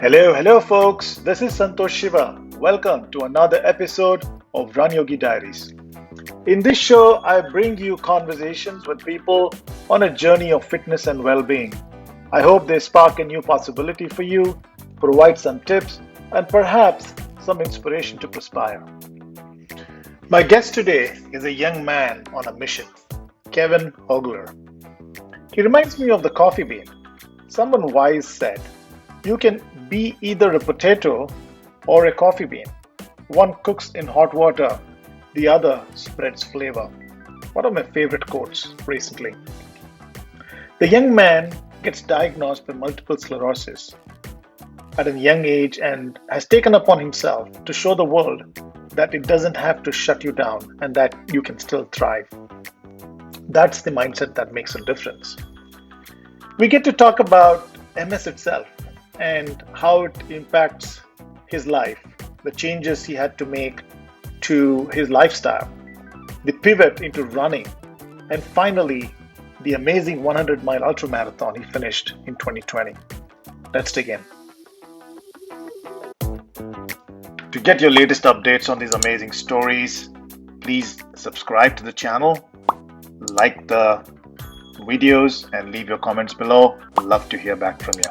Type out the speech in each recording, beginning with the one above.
Hello, folks. This is Santosh Shiva. Welcome to another episode of RunYogi Diaries. In this show, I bring you conversations with people on a journey of fitness and well-being. I hope they spark a new possibility for you, provide some tips, and perhaps some inspiration to perspire. My guest today is a young man on a mission, Kevin Hoegler. He reminds me of the coffee bean. Someone wise said, "You can be either a potato or a coffee bean. One cooks in hot water, the other spreads flavor." One of my favorite quotes recently. The young man gets diagnosed with multiple sclerosis at a young age and has taken upon himself to show the world that it doesn't have to shut you down and that you can still thrive. That's the mindset that makes a difference. We get to talk about MS itself and how it impacts his life, the changes he had to make to his lifestyle, the pivot into running, and finally, the amazing 100-mile ultramarathon he finished in 2020. Let's dig in. To get your latest updates on these amazing stories, please subscribe to the channel, like the videos, and leave your comments below. I'd love to hear back from you.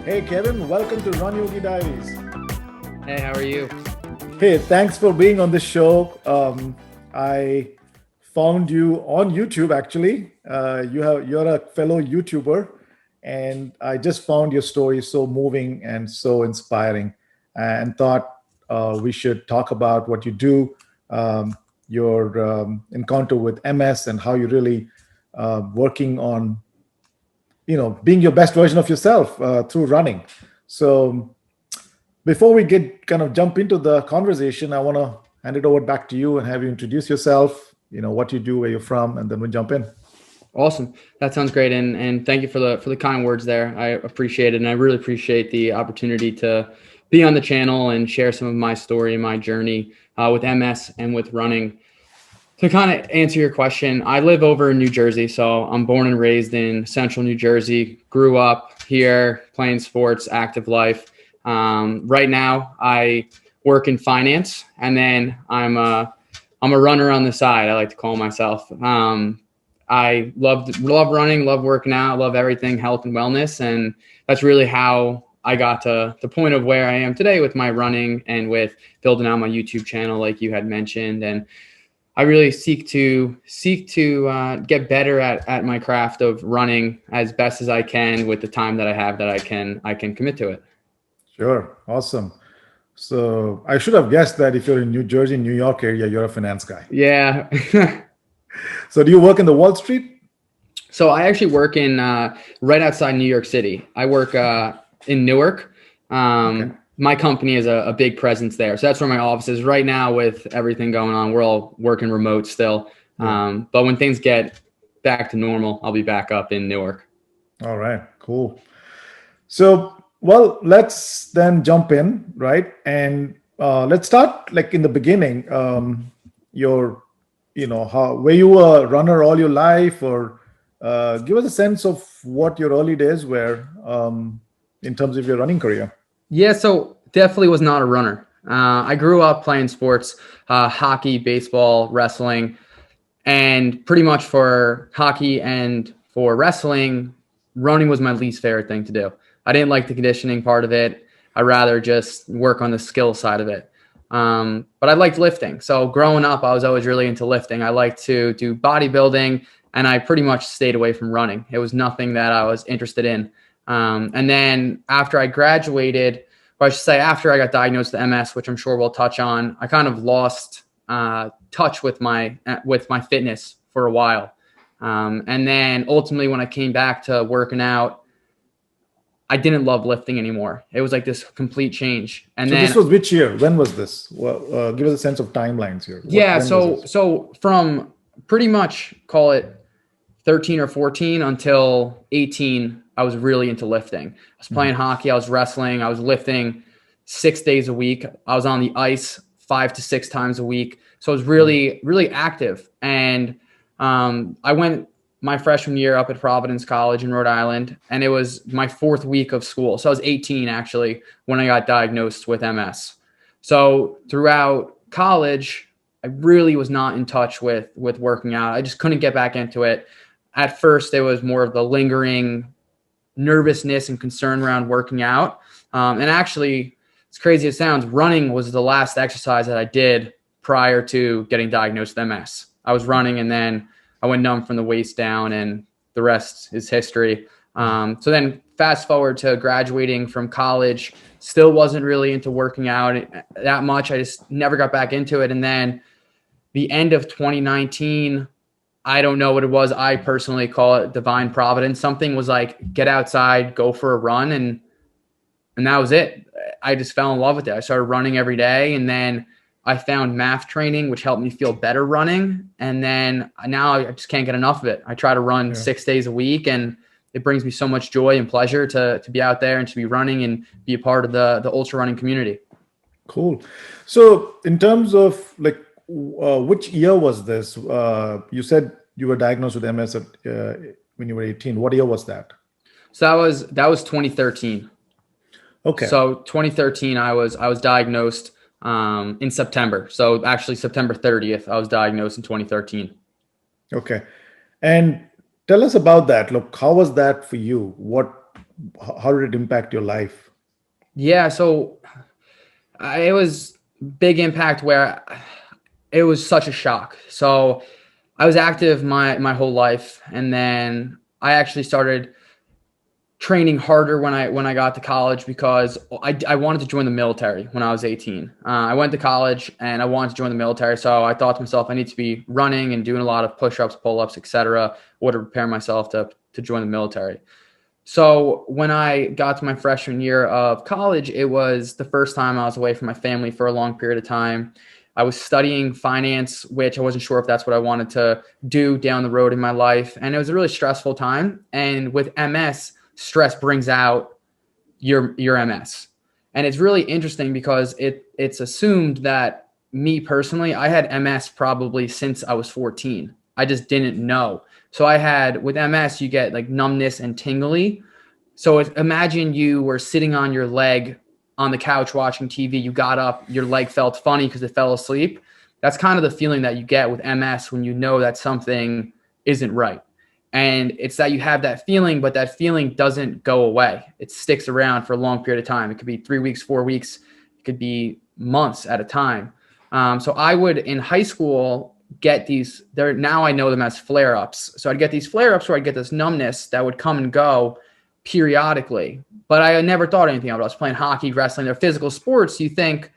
Hey Kevin, welcome to RunYogi Diaries. Hey, how are you? Hey, thanks for being on this show. I found you on YouTube actually. You're a fellow YouTuber, and I just found your story so moving and so inspiring, and thought we should talk about what you do, your encounter with MS, and how you're really working on being your best version of yourself through running. So before we jump into the conversation, I want to hand it over back to you and have you introduce yourself, what you do, where you're from, and then we'll jump in. Awesome. That sounds great. And thank you for the kind words there. I appreciate it. And I really appreciate the opportunity to be on the channel and share some of my story and my journey with MS and with running. To kind of answer your question, I live over in New Jersey. So I'm born and raised in central New Jersey, grew up here playing sports, active life. Right now I work in finance, and then I'm a runner on the side. I like to call myself. I love running, love working out, love everything health and wellness. And that's really how I got to the point of where I am today with my running and with building out my YouTube channel, like you had mentioned. And I really seek to get better at my craft of running as best as I can with the time that I have that I can commit to it. Sure. Awesome. So I should have guessed that if you're in New Jersey, New York area, you're a finance guy. Yeah. So do you work in the Wall Street? So I actually work in right outside New York City. I work in Newark. Okay. My company has a big presence there. So that's where my office is right now. With everything going on, we're all working remote still. But when things get back to normal, I'll be back up in Newark. All right, cool. So, well, let's then jump in, right? And let's start like in the beginning. Were you a runner all your life, or give us a sense of what your early days were in terms of your running career? Yeah, so definitely was not a runner. I grew up playing sports, hockey, baseball, wrestling, and pretty much for hockey and for wrestling, running was my least favorite thing to do. I didn't like the conditioning part of it. I'd rather just work on the skill side of it. But I liked lifting. So growing up, I was always really into lifting. I liked to do bodybuilding, and I pretty much stayed away from running. It was nothing that I was interested in. And then after I graduated, or I should say after I got diagnosed with MS, which I'm sure we'll touch on, I kind of lost touch with my fitness for a while. And then ultimately when I came back to working out, I didn't love lifting anymore. It was like this complete change. And then this was which year? When was this? Well, give us a sense of timelines here. So from pretty much call it 13 or 14 until 18, I was really into lifting. I was playing hockey, I was wrestling, I was lifting 6 days a week. I was on the ice 5 to 6 times a week. So I was really, really active. And I went my freshman year up at Providence College in Rhode Island, and it was my 4th week of school. So I was 18 actually when I got diagnosed with MS. So throughout college, I really was not in touch with working out. I just couldn't get back into it. At first, it was more of the lingering nervousness and concern around working out. And actually, as crazy as it sounds, running was the last exercise that I did prior to getting diagnosed with MS. I was running and then I went numb from the waist down, and the rest is history. So then fast forward to graduating from college, still wasn't really into working out that much. I just never got back into it. And then the end of 2019, I don't know what it was. I personally call it divine providence. Something was like, get outside, go for a run. And that was it. I just fell in love with it. I started running every day. And then I found MAF training, which helped me feel better running. And then now I just can't get enough of it. I try to run 6 days a week, and it brings me so much joy and pleasure to be out there and to be running and be a part of the ultra running community. Cool. So in terms of like, which year was this? You said you were diagnosed with MS when you were 18. What year was that? So that was 2013. Okay. So 2013, I was diagnosed in September. So actually September 30th, I was diagnosed in 2013. Okay. And tell us about that. Look, how was that for you? How did it impact your life? Yeah. So it was big impact where it was such a shock. So I was active my whole life. And then I actually started training harder when I got to college because I wanted to join the military when I was 18. I went to college and I wanted to join the military. So I thought to myself, I need to be running and doing a lot of push-ups, pull-ups, etc. in order to prepare myself to join the military. So when I got to my freshman year of college, it was the first time I was away from my family for a long period of time. I was studying finance, which I wasn't sure if that's what I wanted to do down the road in my life. And it was a really stressful time. And with MS, stress brings out your MS. And it's really interesting because it's assumed that me personally, I had MS probably since I was 14. I just didn't know. So with MS, you get like numbness and tingly. So imagine you were sitting on your leg on the couch watching TV, you got up, your leg felt funny because it fell asleep. That's kind of the feeling that you get with MS when you know that something isn't right. And it's that you have that feeling, but that feeling doesn't go away. It sticks around for a long period of time. It could be 3 weeks, 4 weeks. It could be months at a time. So I would, in high school, get these, now I know them as flare-ups. So I'd get these flare-ups where I'd get this numbness that would come and go periodically. But I never thought anything of it. I was playing hockey, wrestling. They're physical sports. You think,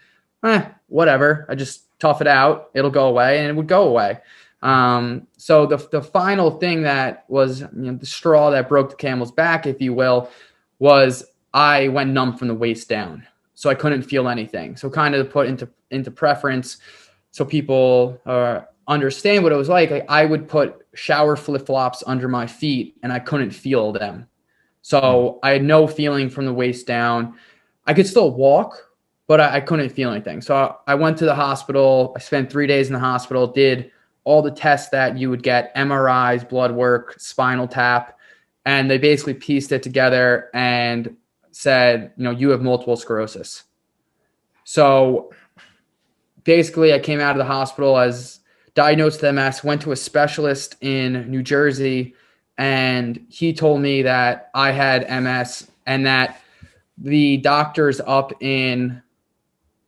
whatever. I just tough it out. It'll go away, and it would go away. So the final thing that was the straw that broke the camel's back, if you will, was I went numb from the waist down. So I couldn't feel anything. So kind of to put into preference so people understand what it was like, I would put shower flip-flops under my feet and I couldn't feel them. So I had no feeling from the waist down. I could still walk, but I couldn't feel anything. So I went to the hospital. I spent 3 days in the hospital, did all the tests that you would get, MRIs, blood work, spinal tap, and they basically pieced it together and said, you have multiple sclerosis. So basically I came out of the hospital as diagnosed with MS, went to a specialist in New Jersey, and he told me that I had MS and that the doctors up in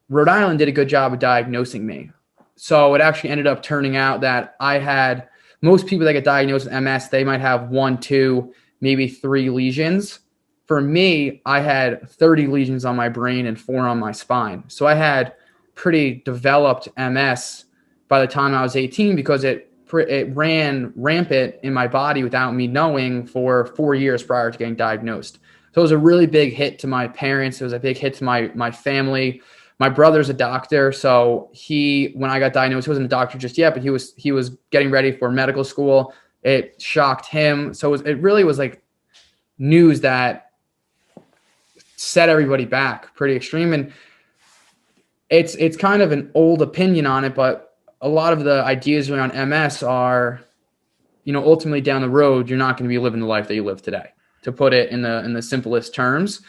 Rhode Island did a good job of diagnosing me. So it actually ended up turning out that I had, most people that get diagnosed with MS, they might have 1, 2, maybe 3 lesions. For me, I had 30 lesions on my brain and 4 on my spine. So I had pretty developed MS by the time I was 18 because it ran rampant in my body without me knowing for 4 years prior to getting diagnosed. So it was a really big hit to my parents. It was a big hit to my family. My brother's a doctor, so when I got diagnosed, he wasn't a doctor just yet, but he was getting ready for medical school. It shocked him. So it really was like news that set everybody back pretty extreme. And it's kind of an old opinion on it, but a lot of the ideas around MS are ultimately down the road, you're not going to be living the life that you live today, to put it in the simplest terms.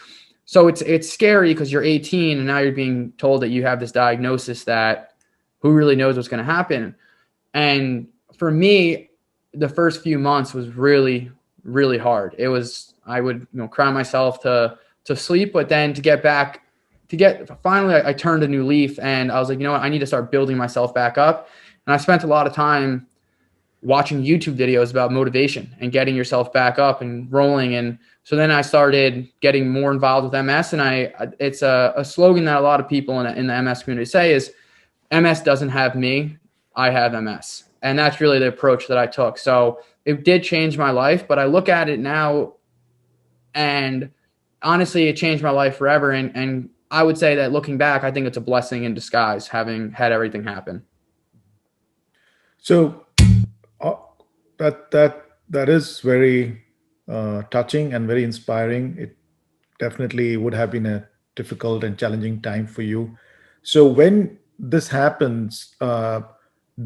So it's scary because you're 18 and now you're being told that you have this diagnosis that who really knows what's going to happen. And for me, the first few months was really, really hard. I would cry myself to sleep, but then finally I turned a new leaf and I was like, you know what, I need to start building myself back up. And I spent a lot of time watching YouTube videos about motivation and getting yourself back up and rolling. And so then I started getting more involved with MS. And it's a slogan that a lot of people in the MS community say is, MS doesn't have me, I have MS. And that's really the approach that I took. So it did change my life, but I look at it now and honestly, it changed my life forever. And I would say that looking back, I think it's a blessing in disguise, having had everything happen. So that is very touching and very inspiring. It definitely would have been a difficult and challenging time for you. So when this happens,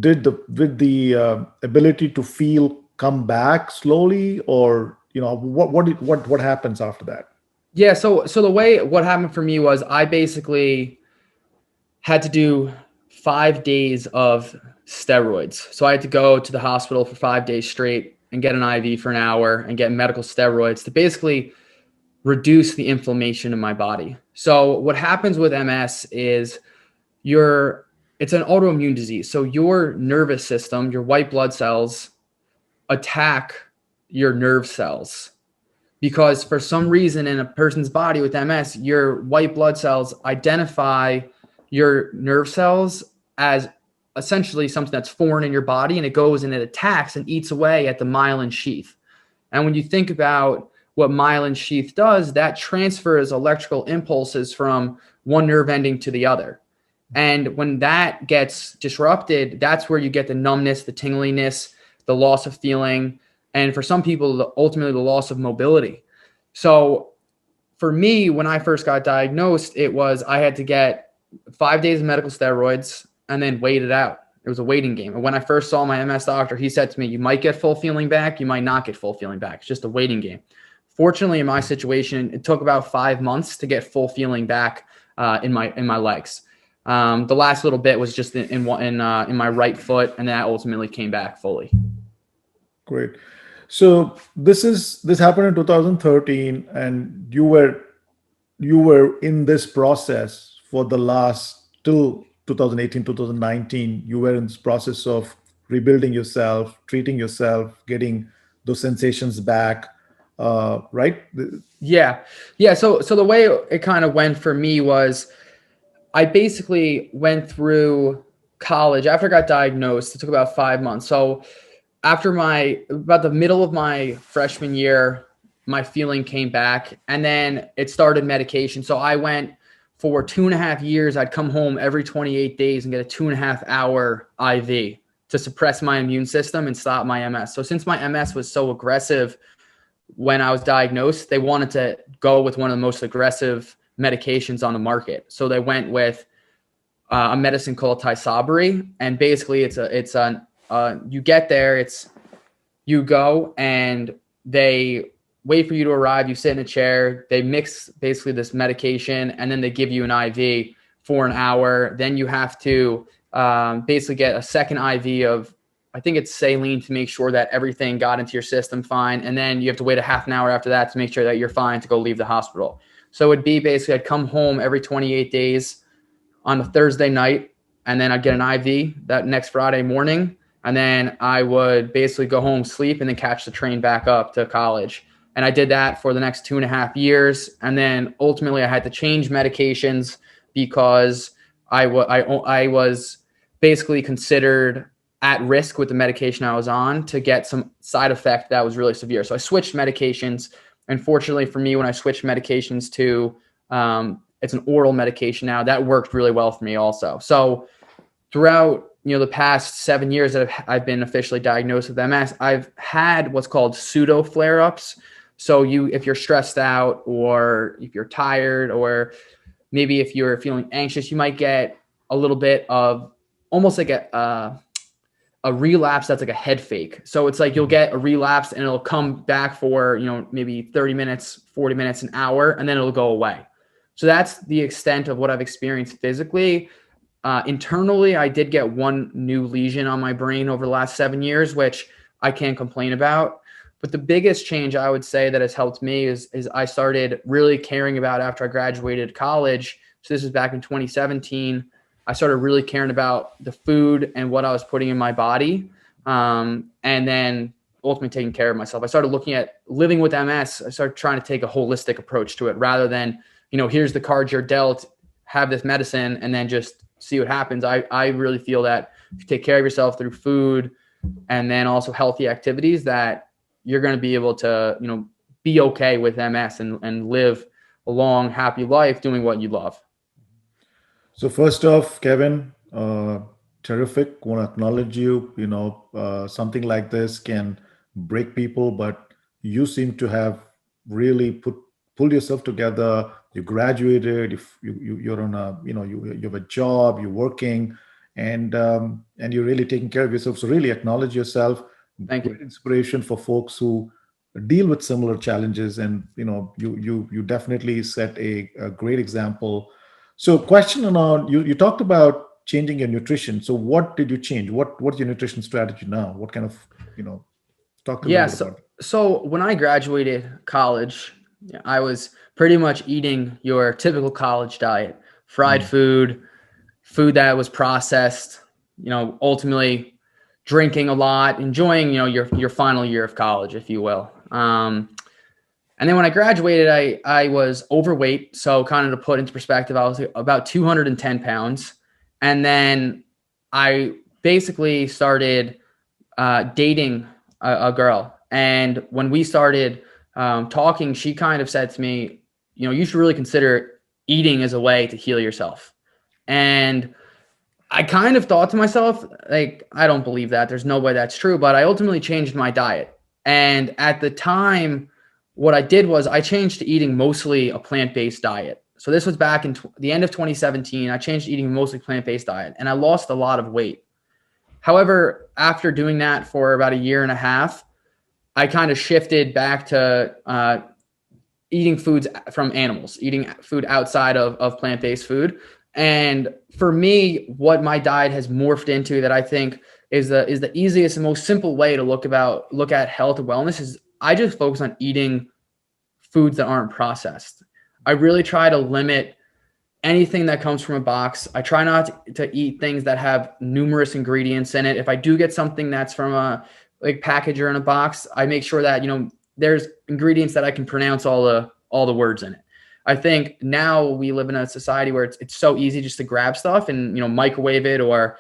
did the ability to feel come back slowly, or what happens after that? Yeah. So what happened for me was I basically had to do 5 days of steroids. So I had to go to the hospital for 5 days straight and get an IV for an hour and get medical steroids to basically reduce the inflammation in my body. So what happens with MS is it's an autoimmune disease. So your nervous system, your white blood cells attack your nerve cells because for some reason in a person's body with MS, your white blood cells identify your nerve cells as essentially something that's foreign in your body, and it goes and it attacks and eats away at the myelin sheath. And when you think about what myelin sheath does, that transfers electrical impulses from one nerve ending to the other. And when that gets disrupted, that's where you get the numbness, the tingliness, the loss of feeling, and for some people, ultimately the loss of mobility. So for me, when I first got diagnosed, it was I had to get 5 days of medical steroids and then wait it out. It was a waiting game. And when I first saw my MS doctor, he said to me, you might get full feeling back, you might not get full feeling back. It's just a waiting game. Fortunately, in my situation, it took about 5 months to get full feeling back in my legs. The last little bit was just in my right foot, and that ultimately came back fully. Great. So this happened in 2013, and you were in this process for the last till 2018, 2019. You were in this process of rebuilding yourself, treating yourself, getting those sensations back, right? Yeah. So the way it kind of went for me was I basically went through college after I got diagnosed. It took about 5 months. So after about the middle of my freshman year, my feeling came back, and then it started medication. So I went for 2.5 years. I'd come home every 28 days and get a 2.5-hour IV to suppress my immune system and stop my MS. So since my MS was so aggressive when I was diagnosed, they wanted to go with one of the most aggressive medications on the market. So they went with a medicine called Tysabri, and basically you get there, you go and they wait for you to arrive. You sit in a chair, they mix basically this medication, and then they give you an IV for an hour. Then you have to basically get a second IV of, I think it's saline, to make sure that everything got into your system fine. And then you have to wait a half an hour after that to make sure that you're fine to go leave the hospital. So it'd be basically I'd come home every 28 days on a Thursday night, and then I'd get an IV that next Friday morning. And then I would basically go home, sleep, and then catch the train back up to college. And I did that for the next 2.5 years. And then ultimately I had to change medications because I was basically considered at risk with the medication I was on to get some side effect that was really severe. So I switched medications. And fortunately for me, when I switched medications to, it's an oral medication now, that worked really well for me also. So throughout, the past 7 years that I've been officially diagnosed with MS, I've had what's called pseudo flare-ups. So if you're stressed out, or if you're tired, or maybe if you're feeling anxious, you might get a little bit of almost like a a relapse that's like a head fake. So it's like you'll get a relapse and it'll come back for, maybe 30 minutes, 40 minutes, an hour, and then it'll go away. So that's the extent of what I've experienced physically. Internally, I did get one new lesion on my brain over the last 7 years, which I can't complain about. But the biggest change I would say that has helped me is I started really caring about after I graduated college. So this was back in 2017. I started really caring about the food and what I was putting in my body. And then ultimately taking care of myself. I started looking at living with MS. I started trying to take a holistic approach to it rather than, here's the cards you're dealt, have this medicine, and then just see what happens. I really feel that if you take care of yourself through food and then also healthy activities, that you're going to be able to, be okay with MS and live a long, happy life doing what you love. So first off, Kevin, terrific. Want to acknowledge you. Something like this can break people, but you seem to have really pulled yourself together. You graduated. You're on a you have a job. You're working, and you're really taking care of yourself. So really acknowledge yourself. Thank you. Great inspiration for folks who deal with similar challenges, and you definitely set a great example. So question around, you talked about changing your nutrition. So what did you change? What's your nutrition strategy now? What kind of, talk to me about it. So when I graduated college, I was pretty much eating your typical college diet, fried food that was processed, ultimately drinking a lot, enjoying, your final year of college, if you will. And then when I graduated, I was overweight. So kind of to put into perspective, I was about 210 pounds. And then I basically started dating a girl. And when we started talking, she kind of said to me, you should really consider eating as a way to heal yourself. And I kind of thought to myself, like, I don't believe that. There's no way that's true. But I ultimately changed my diet. And at the time, what I did was I changed to eating mostly a plant-based diet. So this was back in the end of 2017. I changed to eating mostly plant-based diet, and I lost a lot of weight. However, after doing that for about a year and a half, I kind of shifted back to eating foods from animals, eating food outside of plant-based food. And for me, what my diet has morphed into that I think is the easiest and most simple way to look at health and wellness is I just focus on eating foods that aren't processed. I really try to limit anything that comes from a box. I try not to eat things that have numerous ingredients in it. If I do get something that's from a package or in a box, I make sure that, there's ingredients that I can pronounce all the words in it. I think now we live in a society where it's so easy just to grab stuff and, microwave it or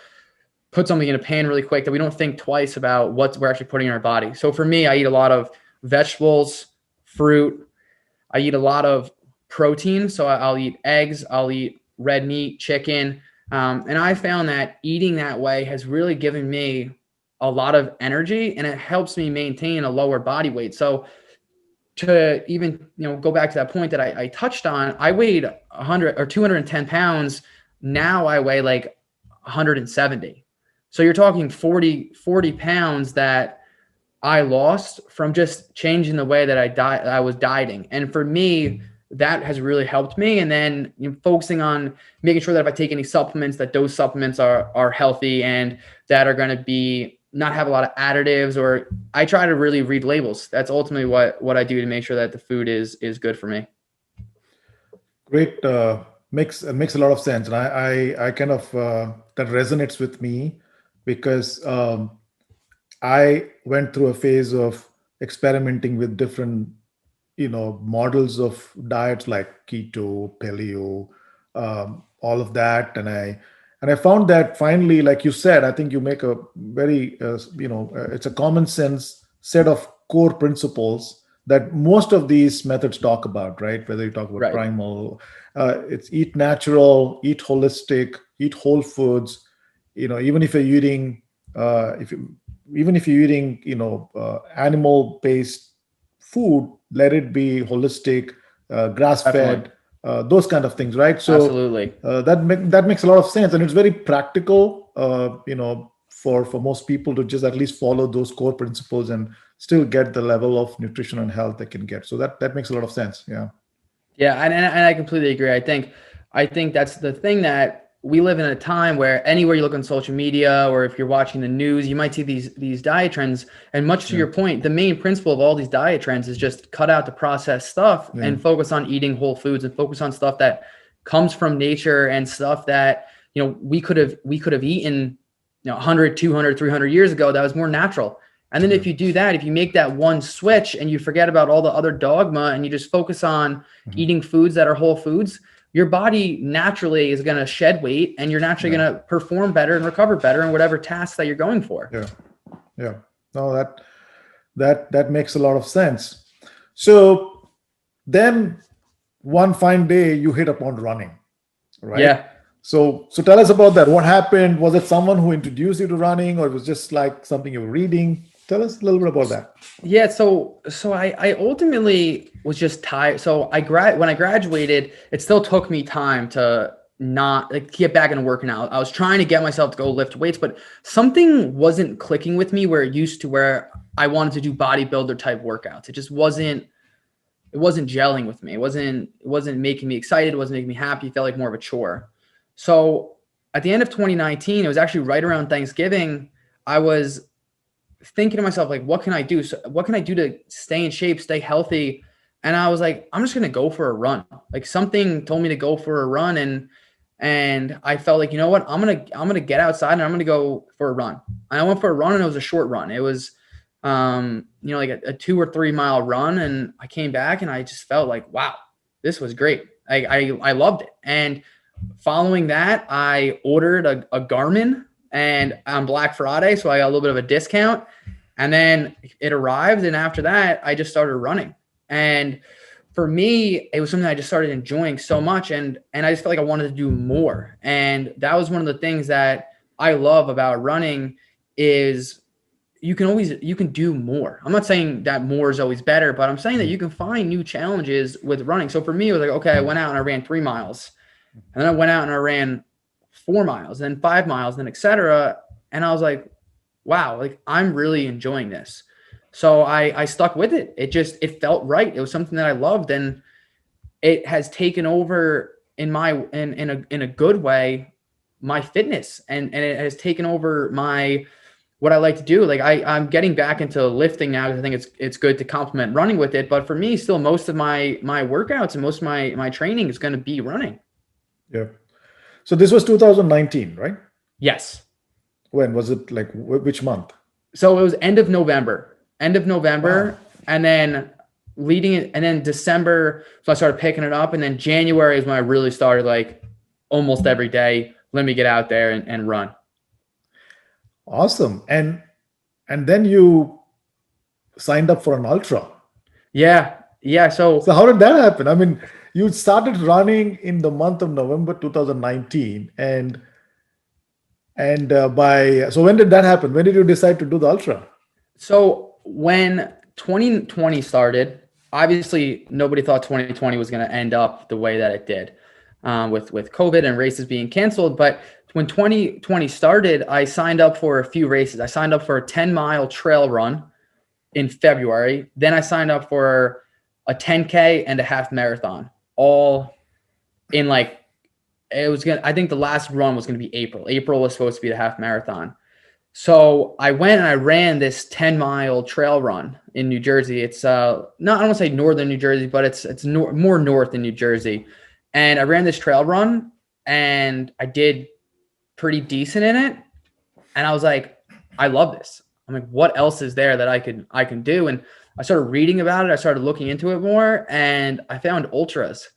put something in a pan really quick that we don't think twice about what we're actually putting in our body. So for me, I eat a lot of vegetables, fruit. I eat a lot of protein. So I'll eat eggs, I'll eat red meat, chicken. And I found that eating that way has really given me a lot of energy and it helps me maintain a lower body weight. So to even, go back to that point that I touched on, I weighed 100 or 210 pounds. Now I weigh like 170. So you're talking 40 pounds that I lost from just changing the way that I was dieting. And for me, that has really helped me. And then focusing on making sure that if I take any supplements, that those supplements are healthy and that are going to be not have a lot of additives, or I try to really read labels. That's ultimately what I do to make sure that the food is good for me. Great. Makes a lot of sense. And I kind of, that resonates with me because I went through a phase of experimenting with different, models of diets like keto, paleo, all of that. And I found that finally, like you said, I think you make a very, it's a common sense set of core principles that most of these methods talk about, right? Whether you talk about primal, it's eat natural, eat holistic, eat whole foods. Even if you're eating, animal-based food, let it be holistic, grass-fed, those kind of things, right? So absolutely, that makes a lot of sense, and it's very practical, for most people to just at least follow those core principles and still get the level of nutrition and health they can get. So that makes a lot of sense. Yeah. Yeah, and I completely agree. I think that's the thing, that we live in a time where anywhere you look on social media, or if you're watching the news, you might see these diet trends. And much to your point, the main principle of all these diet trends is just cut out the processed stuff and focus on eating whole foods, and focus on stuff that comes from nature, and stuff that, you know, we could have eaten, you know, 100, 200, 300 years ago, that was more natural. And then if you do that, if you make that one switch and you forget about all the other dogma and you just focus on eating foods that are whole foods, your body naturally is going to shed weight, and you're naturally going to perform better and recover better in whatever tasks that you're going for. Yeah. No, that makes a lot of sense. So then one fine day you hit upon running, right? Yeah. So tell us about that. What happened? Was it someone who introduced you to running, or it was just like something you were reading? Tell us a little bit about that. Yeah. So I ultimately was just tired. So when I graduated, it still took me time to not get back into working out. I was trying to get myself to go lift weights, but something wasn't clicking with me where it used to, where I wanted to do bodybuilder type workouts. It just wasn't gelling with me. It wasn't making me excited. It wasn't making me happy. It felt like more of a chore. So at the end of 2019, it was actually right around Thanksgiving, I was thinking to myself, like, what can I do? So what can I do to stay in shape, stay healthy? And I was like, I'm just going to go for a run. Like, something told me to go for a run. And I felt like, you know what, I'm going to get outside and I'm going to go for a run. And I went for a run, and it was a short run. It was, you know, like a 2 or 3 mile run. And I came back and I just felt like, wow, this was great. I loved it. And following that, I ordered a Garmin, and on Black Friday, so I got a little bit of a discount, and then it arrived. And after that, I just started running. And for me, it was something I just started enjoying so much. And I just felt like I wanted to do more. And that was one of the things that I love about running, is you can do more. I'm not saying that more is always better, but I'm saying that you can find new challenges with running. So for me, it was like, okay, I went out and I ran 3 miles, and then I went out and I ran 4 miles, then 5 miles, then etc. And I was like, wow, like, I'm really enjoying this. So I stuck with it. It felt right. It was something that I loved, and it has taken over in a good way, my fitness, and it has taken over what I like to do. Like, I'm getting back into lifting now, because I think it's good to complement running with it. But for me, still, most of my workouts and most of my training is going to be running. Yeah. So this was 2019, right? Yes. When was it? Like which month? So it was end of November, Wow. and then and then December. So I started picking it up, and then January is when I really started, like, almost every day, let me get out there and run. Awesome. And then you signed up for an ultra. Yeah. So how did that happen? I mean, you started running in the month of November 2019, and so when did that happen? When did you decide to do the ultra? So when 2020 started, obviously nobody thought 2020 was going to end up the way that it did, with COVID and races being canceled. But when 2020 started, I signed up for a few races. I signed up for a 10-mile trail run in February. Then I signed up for a 10K and a half marathon, all in, like, I think the last run was going to be April. April was supposed to be the half marathon. So I went and I ran this 10-mile trail run in New Jersey. It's I don't want to say northern New Jersey, but it's more north in New Jersey. And I ran this trail run, and I did pretty decent in it. And I was like, I love this. I'm like, what else is there that I can do? And I started reading about it. I started looking into it more, and I found ultras.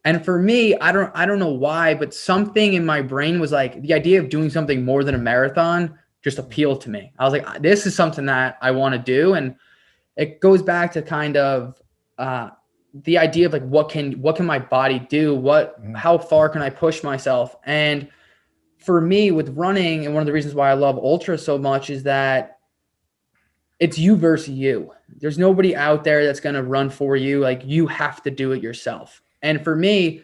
And for me, I don't know why, but something in my brain was like, the idea of doing something more than a marathon just appealed to me. I was like, this is something that I want to do. And it goes back to kind of the idea of, like, what can my body do? How far can I push myself? And for me, with running, and one of the reasons why I love ultra so much, is that it's you versus you. There's nobody out there that's going to run for you. Like, you have to do it yourself. And for me,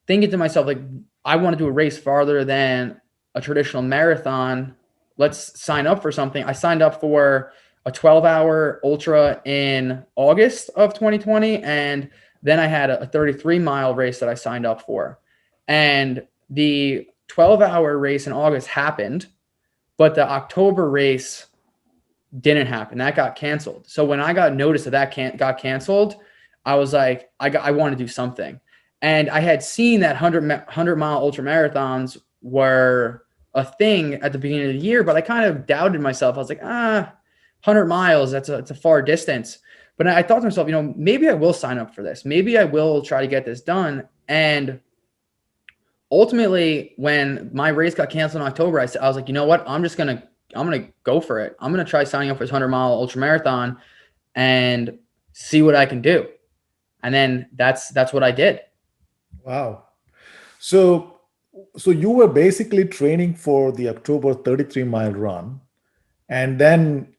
thinking to myself, like, I want to do a race farther than a traditional marathon. let's sign up for something. I signed up for a 12-hour ultra in August of 2020. And then I had a 33-mile race that I signed up for. And the 12-hour race in August happened, but the October race didn't happen. That got canceled. So when I got notice that got canceled, I was like, I want to do something. And I had seen that 100-mile ultra marathons were a thing at the beginning of the year, but I kind of doubted myself. I was like, 100 miles, it's a far distance. But I thought to myself, maybe I will sign up for this. Maybe I will try to get this done. And ultimately, when my race got canceled in October, I was like, you know what? I'm going to go for it. I'm going to try signing up for this 100-mile ultra marathon and see what I can do. And then that's what I did. Wow. So you were basically training for the October 33-mile run, and then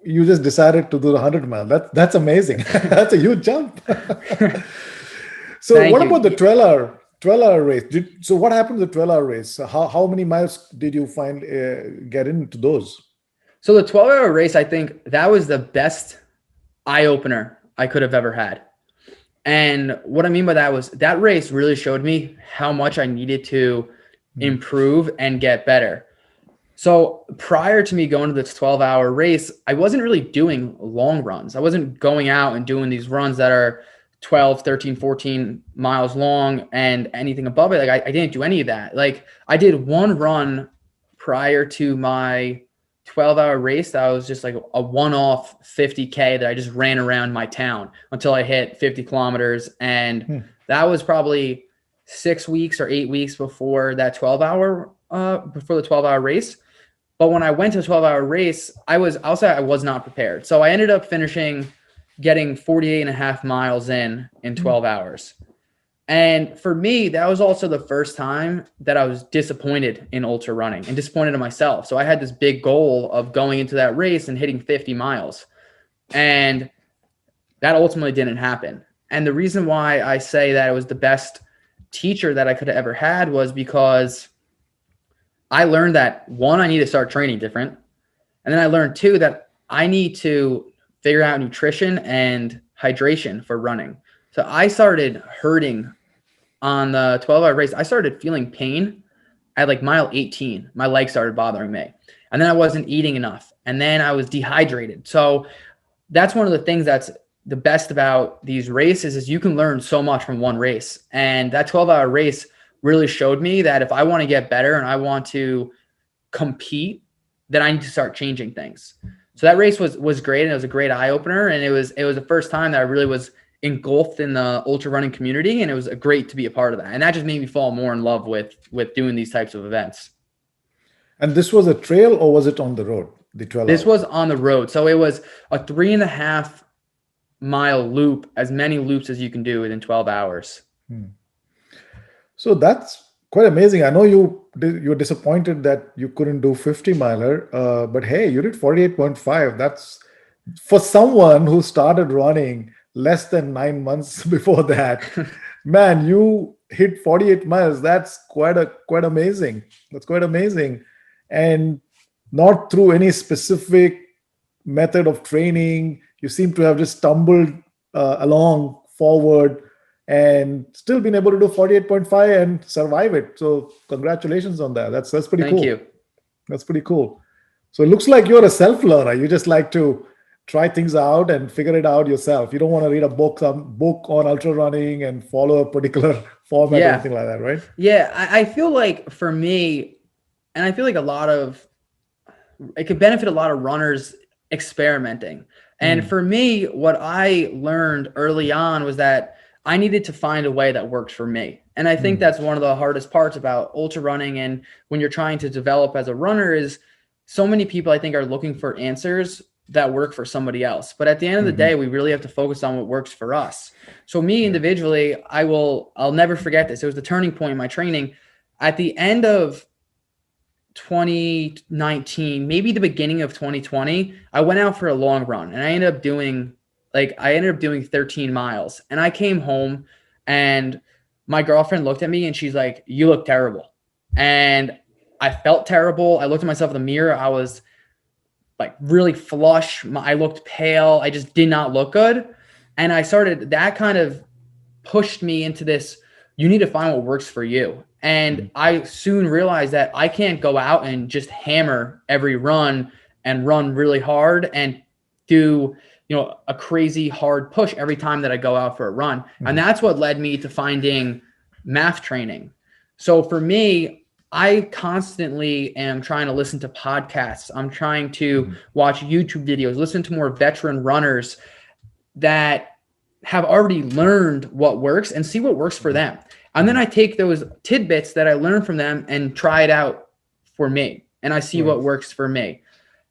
you just decided to do the 100-mile. That's amazing. That's a huge jump. So what about the 12-hour race? So what happened to the 12-hour race? How many miles did you find get into those? So the 12-hour race, I think that was the best eye-opener I could have ever had. And what I mean by that was that race really showed me how much I needed to improve and get better. So prior to me going to this 12-hour race, I wasn't really doing long runs. I wasn't going out and doing these runs that are 12, 13, 14 miles long and anything above it. Like I didn't do any of that. Like I did one run prior to my 12-hour race that was just like a one-off 50K that I just ran around my town until I hit 50 kilometers. And that was probably 6 weeks or 8 weeks before that 12-hour, before the 12-hour race. But when I went to the 12-hour race, I'll say I was not prepared. So I ended up getting 48 and a half miles in 12 hours. And for me, that was also the first time that I was disappointed in ultra running and disappointed in myself. So I had this big goal of going into that race and hitting 50 miles. And that ultimately didn't happen. And the reason why I say that it was the best teacher that I could have ever had was because I learned that, one, I need to start training different. And then I learned, two, that I need to figure out nutrition and hydration for running. So I started hurting on the 12-hour race. I started feeling pain at like mile 18. My legs started bothering me. And then I wasn't eating enough. And then I was dehydrated. So that's one of the things that's the best about these races is you can learn so much from one race. And that 12-hour race really showed me that if I want to get better and I want to compete, then I need to start changing things. So that race was great, and it was a great eye opener. And it was the first time that I really was engulfed in the ultra running community, and it was great to be a part of that. And that just made me fall more in love with doing these types of events. And this was a trail, or was it on the road? The 12 This was on the road. So it was a 3.5 mile loop, as many loops as you can do within 12 hours. So that's quite amazing. I know you're disappointed that you couldn't do 50 miler, but hey, you did 48.5. That's, for someone who started running less than 9 months before that, man, you hit 48 miles. That's quite amazing. That's quite amazing. And not through any specific method of training. You seem to have just stumbled along forward and still been able to do 48.5 and survive it. So congratulations on that. That's pretty cool. Thank you. That's pretty cool. So it looks like you're a self-learner. You just like to try things out and figure it out yourself. You don't want to read some book on ultra running and follow a particular format or anything like that, right? Yeah, I feel like for me, and I feel like it could benefit a lot of runners experimenting. And for me, what I learned early on was that I needed to find a way that works for me. And I think that's one of the hardest parts about ultra running. And when you're trying to develop as a runner is so many people, I think, are looking for answers that work for somebody else. But at the end of the day, we really have to focus on what works for us. So me individually, I'll never forget this. It was the turning point in my training. At the end of 2019, maybe the beginning of 2020, I went out for a long run and I ended up doing 13 miles. And I came home and my girlfriend looked at me and she's like, "You look terrible." And I felt terrible. I looked at myself in the mirror. I was like really flush. I looked pale. I just did not look good. And that kind of pushed me into this, you need to find what works for you. And I soon realized that I can't go out and just hammer every run and run really hard and do, a crazy hard push every time that I go out for a run. And that's what led me to finding MAF training. So for me, I constantly am trying to listen to podcasts. I'm trying to watch YouTube videos, listen to more veteran runners that have already learned what works and see what works for them. And then I take those tidbits that I learned from them and try it out for me. And I see what works for me.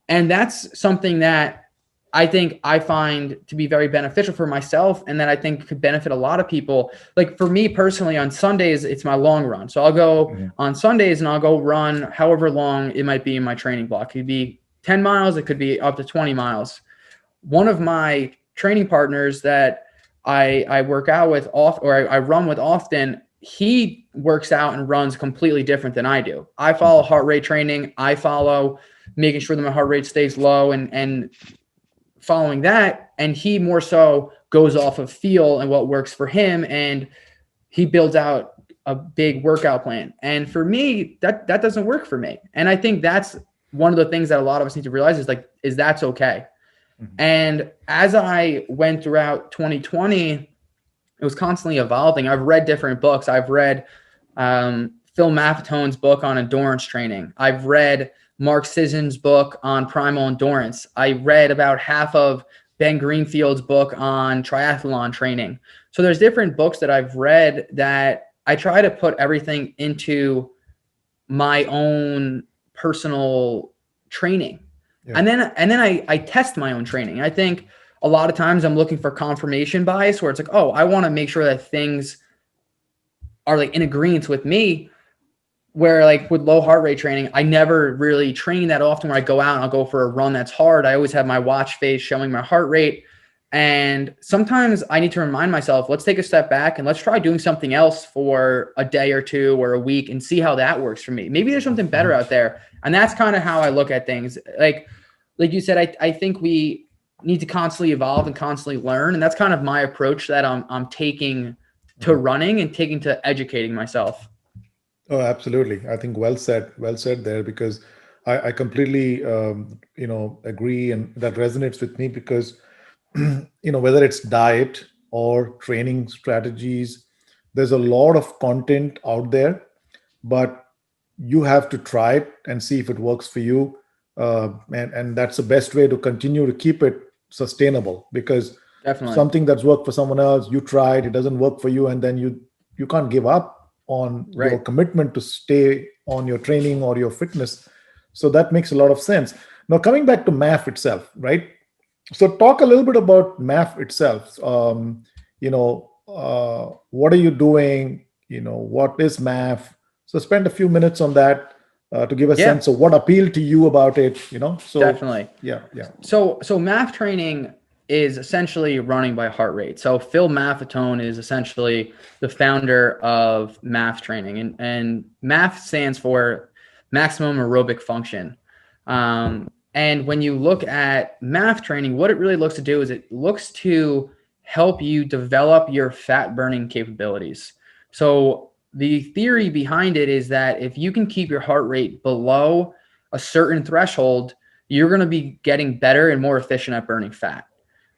And that's something that I think I find to be very beneficial for myself, and that I think could benefit a lot of people. Like for me personally, on Sundays, it's my long run. So I'll go on Sundays and I'll go run however long it might be in my training block. It could be 10 miles. It could be up to 20 miles. One of my training partners that I work out with I run with often, he works out and runs completely different than I do. I follow heart rate training. I follow making sure that my heart rate stays low and following that. And he more so goes off of feel and what works for him. And he builds out a big workout plan. And for me, that doesn't work for me. And I think that's one of the things that a lot of us need to realize is that's okay. And as I went throughout 2020, it was constantly evolving. I've read different books. I've read Phil Maffetone's book on endurance training. I've read Mark Sisson's book on primal endurance. I read about half of Ben Greenfield's book on triathlon training. So there's different books that I've read that I try to put everything into my own personal training. Yeah. And then I test my own training. I think a lot of times I'm looking for confirmation bias, where it's like, oh, I want to make sure that things are like in agreement with me. Where like with low heart rate training, I never really train that often. Where I go out and I'll go for a run that's hard, I always have my watch face showing my heart rate. And sometimes I need to remind myself, let's take a step back and let's try doing something else for a day or two or a week and see how that works for me. Maybe there's something better out there. And that's kind of how I look at things. Like you said, I think we need to constantly evolve and constantly learn. And that's kind of my approach that I'm taking to running and taking to educating myself. Oh, absolutely. I think well said there, because I completely, agree, and that resonates with me because, whether it's diet or training strategies, there's a lot of content out there, but you have to try it and see if it works for you. And that's the best way to continue to keep it sustainable, because definitely something that's worked for someone else, you tried, it doesn't work for you, and then you can't give up on your commitment to stay on your training or your fitness. So that makes a lot of sense. Now, coming back to MAF itself, right? So talk a little bit about MAF itself. What are you doing? What is MAF? So spend a few minutes on that to give a sense of what appealed to you about it, So definitely. Yeah. So MAF training is essentially running by heart rate. So Phil Maffetone is essentially the founder of MAF training, and MAF stands for maximum aerobic function. And when you look at MAF training, what it really looks to do is it looks to help you develop your fat burning capabilities. So the theory behind it is that if you can keep your heart rate below a certain threshold, you're going to be getting better and more efficient at burning fat.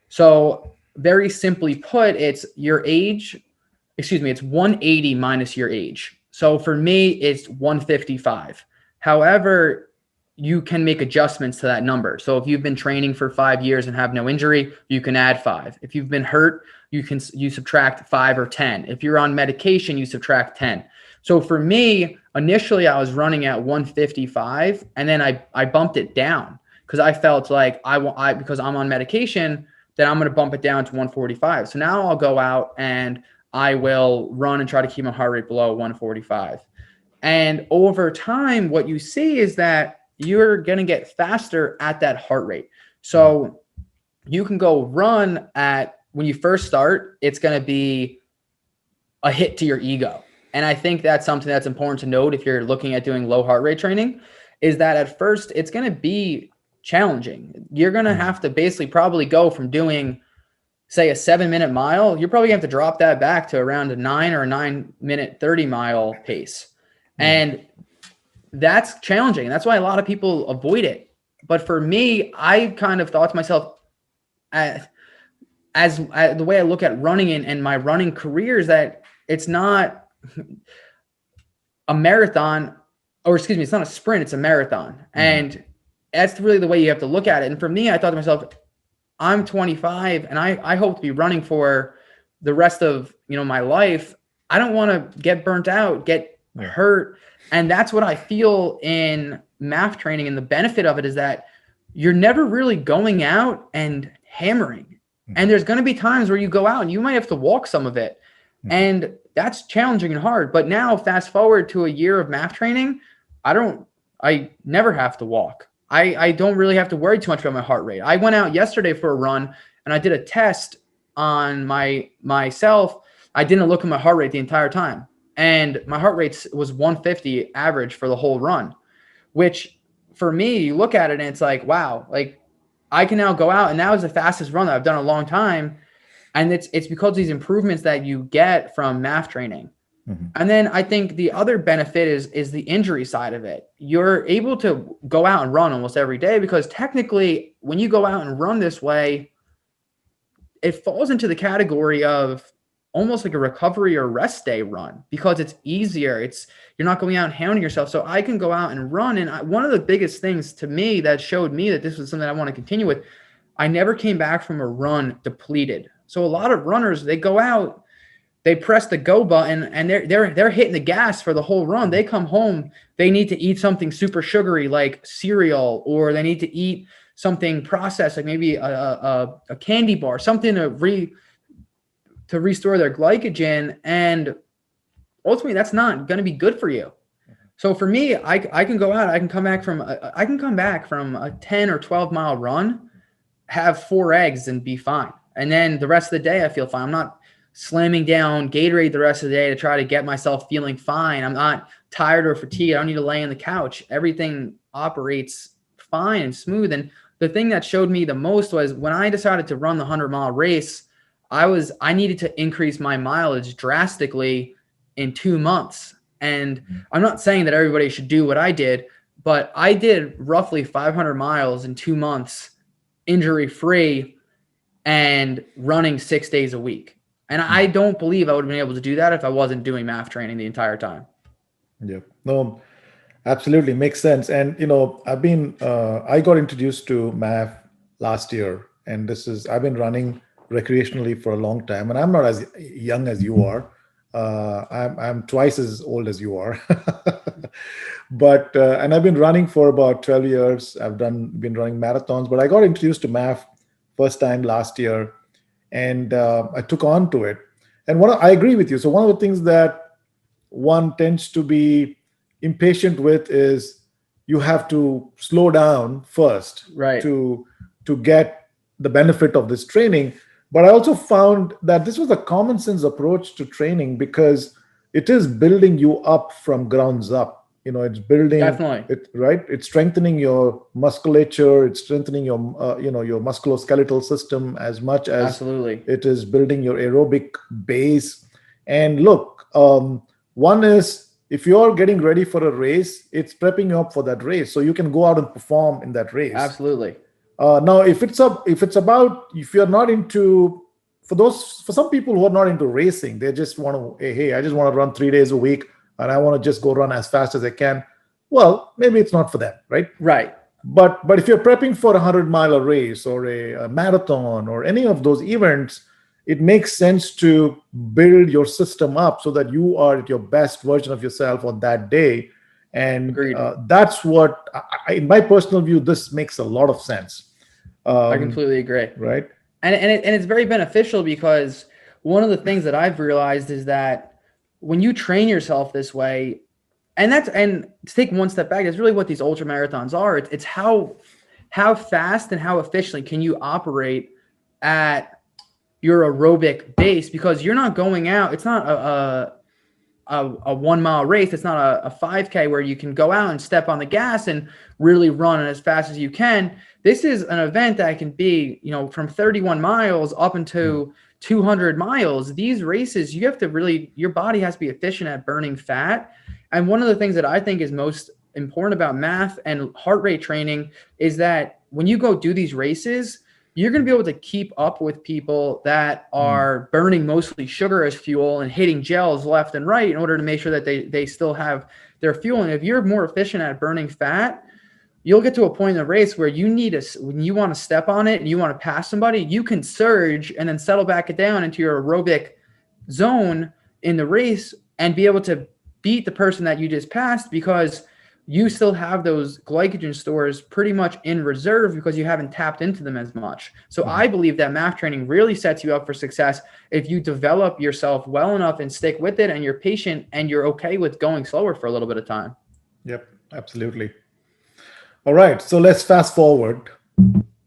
So very simply put, it's it's 180 minus your age. So for me, it's 155. However, you can make adjustments to that number. So if you've been training for 5 years and have no injury, you can add 5. If you've been hurt, you subtract 5 or 10. If you're on medication, you subtract 10. So for me, initially I was running at 155, and then I bumped it down because I felt like because I'm on medication, then I'm going to bump it down to 145. So now I'll go out and I will run and try to keep my heart rate below 145. And over time, what you see is that you're going to get faster at that heart rate. So you can go run when you first start, it's going to be a hit to your ego. And I think that's something that's important to note if you're looking at doing low heart rate training, is that at first it's going to be challenging. You're going to have to basically probably go from doing, say, a 7-minute mile. You're probably going to have to drop that back to around a 9-minute 30-mile pace. And that's challenging. That's why a lot of people avoid it. But for me, I kind of thought to myself, as the way I look at running and my running career is that it's not a marathon, or excuse me, it's not a sprint, it's a marathon. And that's really the way you have to look at it. And for me, I thought to myself, I'm 25 and I hope to be running for the rest of, my life. I don't want to get burnt out, get hurt. And that's what I feel in MAF training. And the benefit of it is that you're never really going out and hammering. And there's going to be times where you go out and you might have to walk some of it. And that's challenging and hard. But now fast forward to a year of MAF training, I never have to walk. I don't really have to worry too much about my heart rate. I went out yesterday for a run and I did a test on myself. I didn't look at my heart rate the entire time. And my heart rate was 150 average for the whole run, which for me, you look at it and it's like, wow, like I can now go out, and that was the fastest run that I've done in a long time. And it's because of these improvements that you get from MAF training. And then I think the other benefit is the injury side of it. You're able to go out and run almost every day, because technically when you go out and run this way, it falls into the category of almost like a recovery or rest day run, because it's easier. You're not going out and hounding yourself. So I can go out and run. And one of the biggest things to me that showed me that this was something I want to continue with, I never came back from a run depleted. So a lot of runners, they go out, they press the go button, and they're hitting the gas for the whole run. They come home, they need to eat something super sugary like cereal, or they need to eat something processed like maybe a candy bar, something to restore their glycogen. And ultimately that's not going to be good for you. So for me, I can go out, I can come back from a 10 or 12 mile run, have 4 eggs and be fine. And then the rest of the day I feel fine. I'm not slamming down Gatorade the rest of the day to try to get myself feeling fine. I'm not tired or fatigued. I don't need to lay on the couch. Everything operates fine and smooth. And the thing that showed me the most was when I decided to run the 100-mile race, I needed to increase my mileage drastically in 2 months. And I'm not saying that everybody should do what I did, but I did roughly 500 miles in 2 months, injury-free, and running 6 days a week. And I don't believe I would have been able to do that if I wasn't doing MAF training the entire time. Yeah, no, absolutely makes sense. And, I got introduced to MAF last year, and I've been running recreationally for a long time, and I'm not as young as you are. I'm twice as old as you are, but and I've been running for about 12 years. I've been running marathons, but I got introduced to MAF first time last year, and I took on to it. And I agree with you. So one of the things that one tends to be impatient with is you have to slow down first, right, to get the benefit of this training. But I also found that this was a common sense approach to training, because it is building you up from grounds up. It's building, definitely, right? It's strengthening your musculature. It's strengthening your, your musculoskeletal system as much as absolutely it is building your aerobic base. And look, one is, if you're getting ready for a race, it's prepping you up for that race, so you can go out and perform in that race. Absolutely. Now, if you're not into, for some people who are not into racing, they just want to, hey, I just want to run 3 days a week and I want to just go run as fast as I can. Well, maybe it's not for them, right? Right. But if you're prepping for a 100-mile race or a marathon or any of those events, it makes sense to build your system up so that you are at your best version of yourself on that day. And that's what, in my personal view, this makes a lot of sense. I completely agree. Right. And it's very beneficial, because one of the things that I've realized is that when you train yourself this way, and to take one step back, that's really what these ultra marathons are. It's how fast and how efficiently can you operate at your aerobic base, because you're not going out. It's not a 1 mile race. It's not a 5K where you can go out and step on the gas and really run as fast as you can. This is an event that can be, from 31 miles up into 200 miles. These races, you have to really, your body has to be efficient at burning fat. And one of the things that I think is most important about MAF and heart rate training is that when you go do these races, you're going to be able to keep up with people that are burning mostly sugar as fuel and hitting gels left and right in order to make sure that they still have their fuel. And if you're more efficient at burning fat, you'll get to a point in the race where when you want to step on it and you want to pass somebody, you can surge and then settle back down into your aerobic zone in the race and be able to beat the person that you just passed, because you still have those glycogen stores pretty much in reserve because you haven't tapped into them as much. So I believe that MAF training really sets you up for success if you develop yourself well enough and stick with it, and you're patient and you're okay with going slower for a little bit of time. Yep, absolutely. All right, so let's fast forward